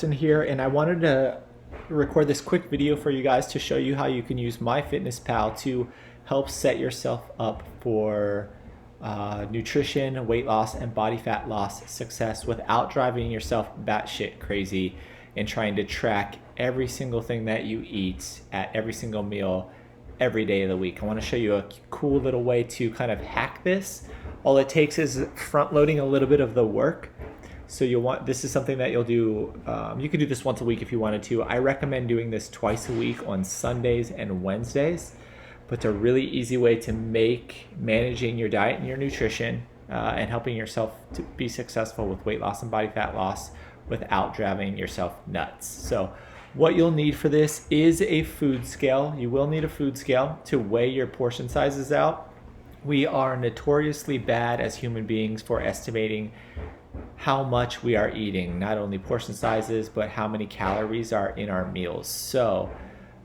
In here, and I wanted to record this quick video for you guys to show you how you can use Myfitnesspal to help set yourself up for nutrition, weight loss, and body fat loss success without driving yourself batshit crazy and trying to track every single thing that you eat at every single meal every day of the week. I want to show you a cool little way to kind of hack this. All it takes is front loading a little bit of the work. So this is something that you'll do. You could do this once a week if you wanted to. I recommend doing this twice a week on Sundays and Wednesdays. But it's a really easy way to make managing your diet and your nutrition and helping yourself to be successful with weight loss and body fat loss without driving yourself nuts. So what you'll need for this is a food scale. You will need a food scale to weigh your portion sizes out. We are notoriously bad as human beings for estimating how much we are eating, not only portion sizes, but how many calories are in our meals. So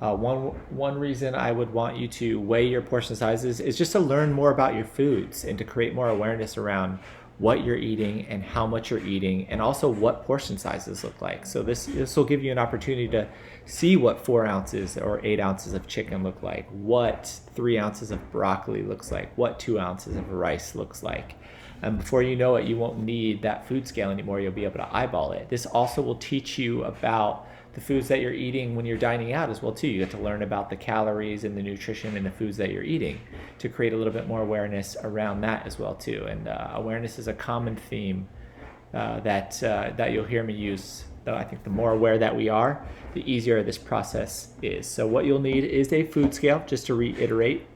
one reason I would want you to weigh your portion sizes is just to learn more about your foods and to create more awareness around what you're eating and how much you're eating, and also what portion sizes look like. So this will give you an opportunity to see what 4 ounces or 8 ounces of chicken look like, what 3 ounces of broccoli looks like, what 2 ounces of rice looks like. And before you know it, you won't need that food scale anymore. You'll be able to eyeball it. This also will teach you about the foods that you're eating when you're dining out as well too. You get to learn about the calories and the nutrition in the foods that you're eating to create a little bit more awareness around that as well too. And awareness is a common theme that you'll hear me use. Though I think the more aware that we are, the easier this process is. So what you'll need is a food scale, just to reiterate.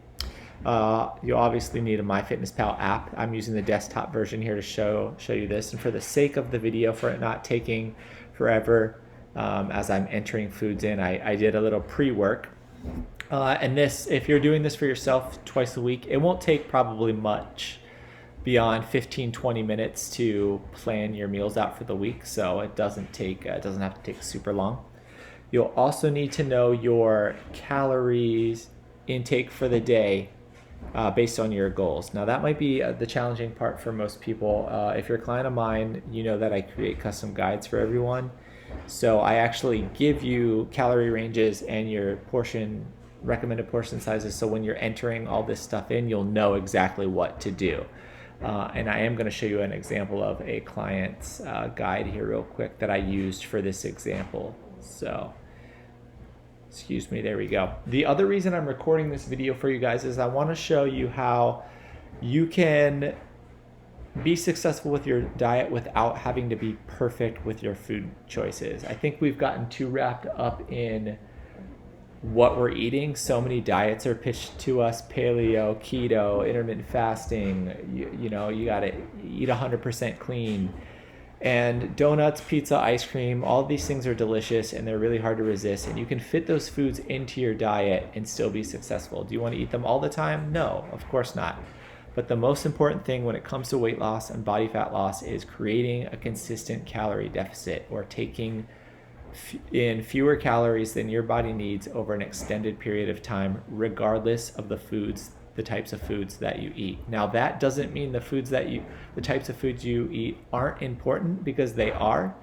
You'll obviously need a Myfitnesspal app. I'm using the desktop version here to show you this. And for the sake of the video, for it not taking forever as I'm entering foods in, I did a little pre-work. And this, if you're doing this for yourself twice a week, it won't take probably much beyond 15-20 minutes to plan your meals out for the week. So it doesn't have to take super long. You'll also need to know your calories intake for the day based on your goals. Now that might be the challenging part for most people. If you're a client of mine, you know that I create custom guides for everyone. So I actually give you calorie ranges and your recommended portion sizes. So when you're entering all this stuff in, you'll know exactly what to do. And I am going to show you an example of a client's guide here real quick that I used for this example. So excuse me, there we go. The other reason I'm recording this video for you guys is I want to show you how you can be successful with your diet without having to be perfect with your food choices. I think we've gotten too wrapped up in what we're eating. So many diets are pitched to us: paleo, keto, intermittent fasting, you gotta eat 100% clean. And donuts, pizza, ice cream, all of these things are delicious and they're really hard to resist. And you can fit those foods into your diet and still be successful. Do you want to eat them all the time? No, of course not. But the most important thing when it comes to weight loss and body fat loss is creating a consistent calorie deficit, or taking in fewer calories than your body needs over an extended period of time, regardless of the types of foods that you eat. Now that doesn't mean the types of foods you eat aren't important, because they are.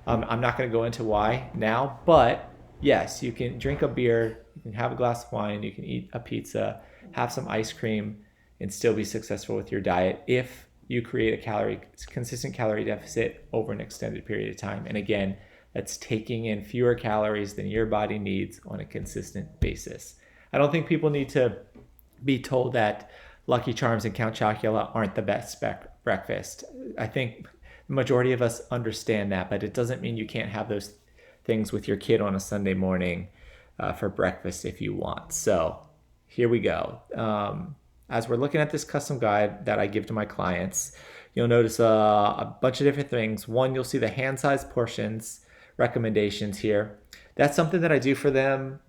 I'm not going to go into why now, but yes, you can drink a beer, you can have a glass of wine, you can eat a pizza, have some ice cream, and still be successful with your diet if you create a consistent calorie deficit over an extended period of time. And again, that's taking in fewer calories than your body needs on a consistent basis. I don't think people need to be told that Lucky Charms and Count Chocula aren't the best breakfast. I think the majority of us understand that, but it doesn't mean you can't have those things with your kid on a Sunday morning for breakfast if you want. So here we go. As we're looking at this custom guide that I give to my clients, you'll notice a bunch of different things. One, you'll see the hand-sized portions recommendations here. That's something that I do for them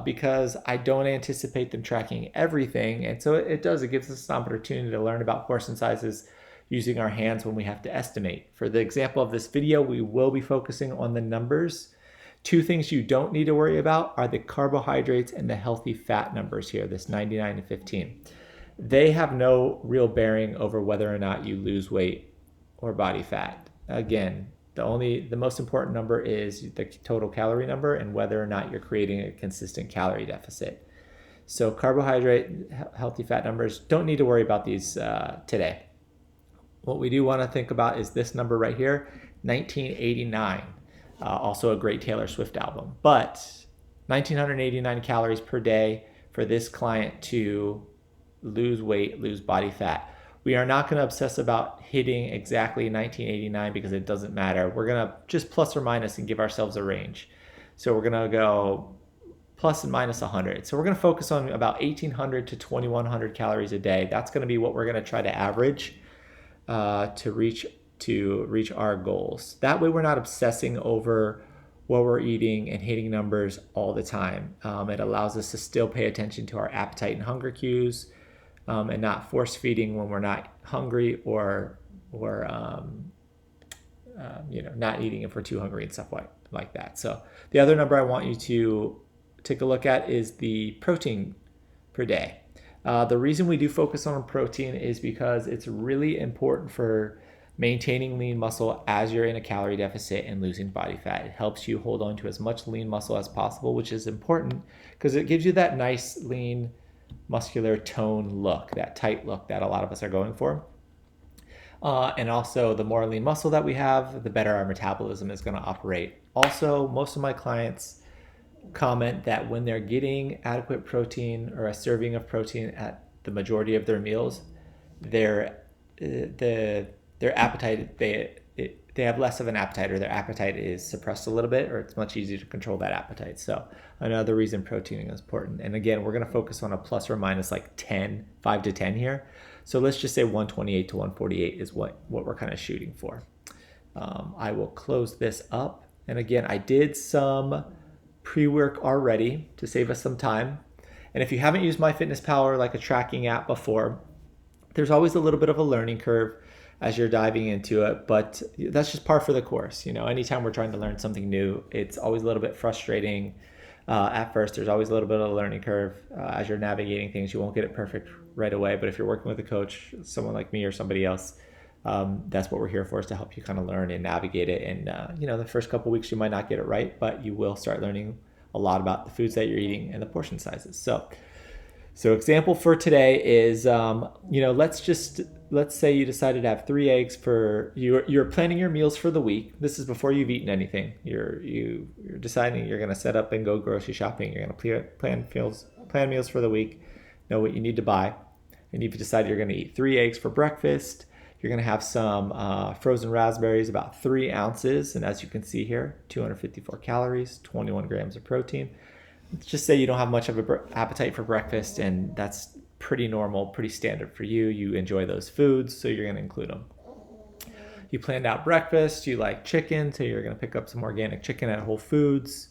because I don't anticipate them tracking everything. And so it gives us an opportunity to learn about portion sizes using our hands when we have to estimate. For the example of this video, we will be focusing on the numbers. 2 things you don't need to worry about are the carbohydrates and the healthy fat numbers here, this 99 to 15. They have no real bearing over whether or not you lose weight or body fat. Again, The most important number is the total calorie number and whether or not you're creating a consistent calorie deficit. So carbohydrate, healthy fat numbers, don't need to worry about these today. What we do want to think about is this number right here, 1989. Also a great Taylor Swift album. But 1989 calories per day for this client to lose weight, lose body fat. We are not going to obsess about hitting exactly 1989 because it doesn't matter. We're going to just plus or minus and give ourselves a range. So we're going to go plus and minus 100. So we're going to focus on about 1,800 to 2,100 calories a day. That's going to be what we're going to try to average to reach our goals. That way we're not obsessing over what we're eating and hitting numbers all the time. It allows us to still pay attention to our appetite and hunger cues, and not force feeding when we're not hungry or not eating if we're too hungry and stuff like that. So the other number I want you to take a look at is the protein per day. The reason we do focus on protein is because it's really important for maintaining lean muscle as you're in a calorie deficit and losing body fat. It helps you hold on to as much lean muscle as possible, which is important because it gives you that nice lean muscular tone look, that tight look that a lot of us are going for. And also the more lean muscle that we have, the better our metabolism is going to operate. Also, most of my clients comment that when they're getting adequate protein or a serving of protein at the majority of their meals, their appetite, they have less of an appetite, or their appetite is suppressed a little bit, or it's much easier to control that appetite. So another reason protein is important. And again, we're going to focus on a plus or minus like 5 to 10 here. So let's just say 128 to 148 is what we're kind of shooting for. I will close this up. And again, I did some pre-work already to save us some time. And if you haven't used Myfitnesspal or like a tracking app before, there's always a little bit of a learning curve as you're diving into it, but that's just par for the course. Anytime we're trying to learn something new, it's always a little bit frustrating at first. There's always a little bit of a learning curve as you're navigating things. You won't get it perfect right away, but if you're working with a coach, someone like me or somebody else, that's what we're here for, is to help you kind of learn and navigate it. And the first couple weeks you might not get it right, but you will start learning a lot about the foods that you're eating and the portion sizes. So example for today is, let's say you decided to have 3 eggs for you're planning your meals for the week. This is before you've eaten anything. You're deciding you're going to set up and go grocery shopping. You're going to plan meals for the week, know what you need to buy. And you've decided you're going to eat 3 eggs for breakfast. You're going to have some frozen raspberries, about 3 ounces. And as you can see here, 254 calories, 21 grams of protein. Let's just say you don't have much of an appetite for breakfast, and that's pretty normal, pretty standard for you. You enjoy those foods, so you're going to include them. You planned out breakfast. You like chicken, so you're going to pick up some organic chicken at Whole Foods.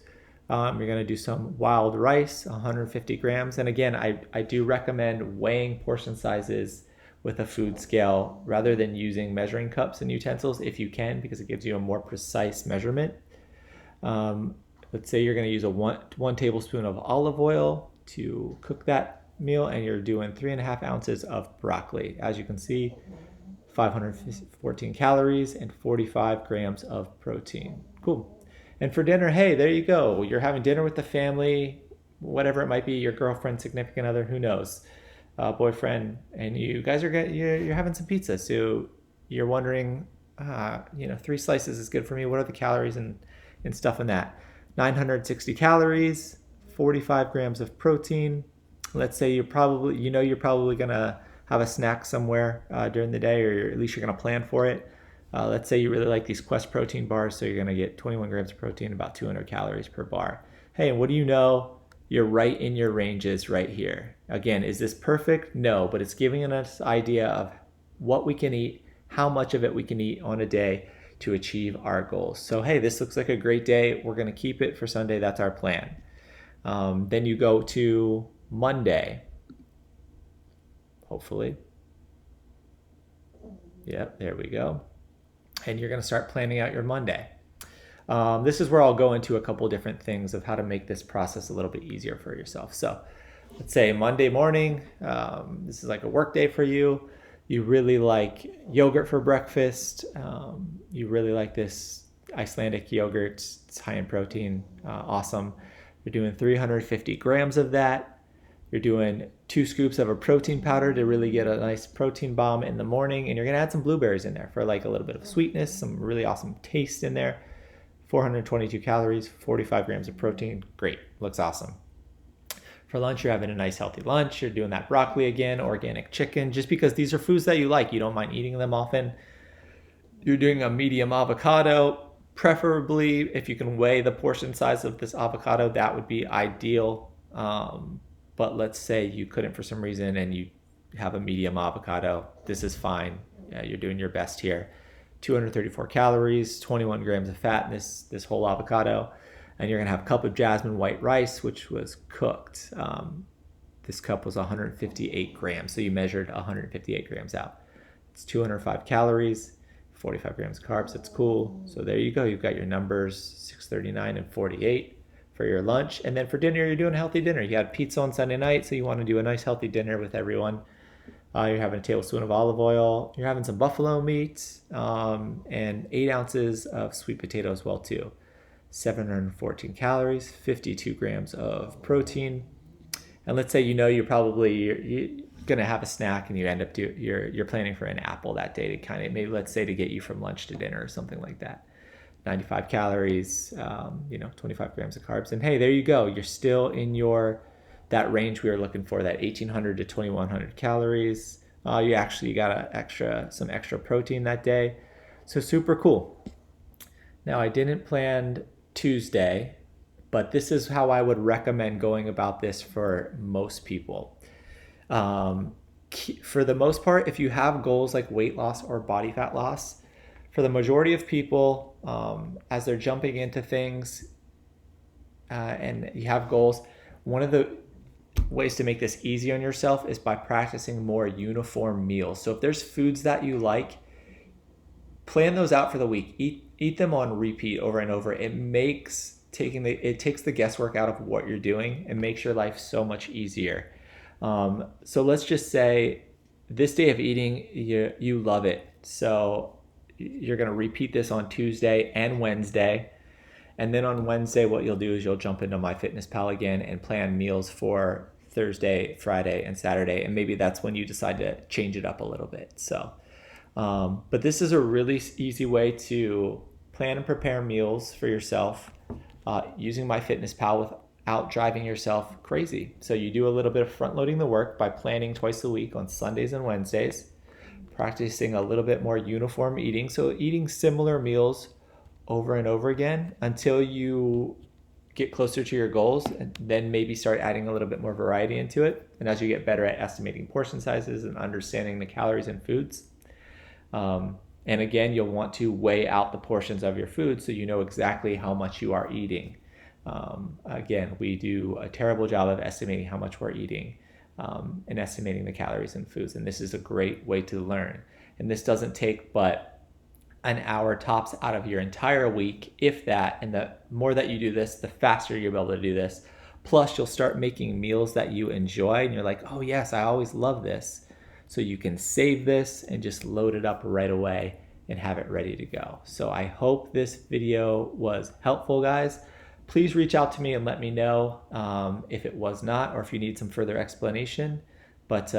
You're going to do some wild rice, 150 grams. And again, I do recommend weighing portion sizes with a food scale rather than using measuring cups and utensils if you can, because it gives you a more precise measurement. Let's say you're going to use a one tablespoon of olive oil to cook that meal, and you're doing 3.5 ounces of broccoli. As you can see, 514 calories and 45 grams of protein. Cool. And for dinner, hey, there you go. You're having dinner with the family, whatever it might be, your girlfriend, significant other, who knows, boyfriend, and you guys you're having some pizza. So you're wondering, 3 slices is good for me. What are the calories and stuff in that? 960 calories, 45 grams of protein. Let's say you're probably going to have a snack somewhere during the day, or at least you're going to plan for it. Let's say you really like these Quest protein bars, so you're going to get 21 grams of protein, about 200 calories per bar. Hey, and what do you know? You're right in your ranges right here. Again, is this perfect? No, but it's giving us an idea of what we can eat, how much of it we can eat on a day to achieve our goals. So, hey, this looks like a great day. We're going to keep it for Sunday. That's our plan. Then you go to Monday, hopefully. Yep, there we go. And you're going to start planning out your Monday. This is where I'll go into a couple different things of how to make this process a little bit easier for yourself. So let's say Monday morning, this is like a work day for you. You really like yogurt for breakfast. You really like this Icelandic yogurts. It's high in protein, awesome. You're doing 350 grams of that. You're doing 2 scoops of a protein powder to really get a nice protein bomb in the morning. And you're gonna add some blueberries in there for like a little bit of sweetness, some really awesome taste in there. 422 calories, 45 grams of protein. Great, looks awesome. For lunch, you're having a nice healthy lunch. You're doing that broccoli again, organic chicken, just because these are foods that you like. You don't mind eating them often. You're doing a medium avocado, preferably if you can weigh the portion size of this avocado, that would be ideal. But let's say you couldn't for some reason and you have a medium avocado, this is fine. You're doing your best here. 234 calories, 21 grams of fat in this whole avocado. And you're gonna have a cup of jasmine white rice, which was cooked. This cup was 158 grams, so you measured 158 grams out. It's 205 calories, 45 grams of carbs, that's cool. So there you go, you've got your numbers, 639 and 48 for your lunch. And then for dinner, you're doing a healthy dinner. You had pizza on Sunday night, so you wanna do a nice healthy dinner with everyone. You're having a tablespoon of olive oil. You're having some buffalo meat and 8 ounces of sweet potato as well too. 714 calories, 52 grams of protein. And let's say you're gonna have a snack and you end up you're planning for an apple that day to kind of maybe let's say to get you from lunch to dinner or something like that. 95 calories, 25 grams of carbs, and hey, there you go. You're still in that range we were looking for, that 1800 to 2100 calories. You got some extra protein that day, so super cool. Now, I didn't plan Tuesday, but this is how I would recommend going about this for most people. For the most part, if you have goals like weight loss or body fat loss, for the majority of people, as they're jumping into things and you have goals, one of the ways to make this easy on yourself is by practicing more uniform meals. So if there's foods that you like, plan those out for the week. Eat them on repeat over and over. It takes the guesswork out of what you're doing and makes your life so much easier. So let's just say this day of eating, you love it. So you're going to repeat this on Tuesday and Wednesday. And then on Wednesday, what you'll do is you'll jump into Myfitnesspal again and plan meals for Thursday, Friday, and Saturday. And maybe that's when you decide to change it up a little bit. So, but this is a really easy way to plan and prepare meals for yourself using Myfitnesspal without driving yourself crazy. So you do a little bit of front loading the work by planning twice a week on Sundays and Wednesdays, practicing a little bit more uniform eating. So eating similar meals over and over again until you get closer to your goals, and then maybe start adding a little bit more variety into it. And as you get better at estimating portion sizes and understanding the calories in foods, and again, you'll want to weigh out the portions of your food so you know exactly how much you are eating. Again, we do a terrible job of estimating how much we're eating and estimating the calories in foods, and this is a great way to learn. And this doesn't take but an hour tops out of your entire week, if that, and the more that you do this, the faster you'll be able to do this. Plus, you'll start making meals that you enjoy, and you're like, oh yes, I always love this. So you can save this and just load it up right away and have it ready to go. So I hope this video was helpful, guys. Please reach out to me and let me know if it was not, or if you need some further explanation. But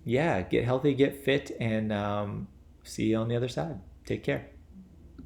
yeah, get healthy, get fit, and see you on the other side. Take care.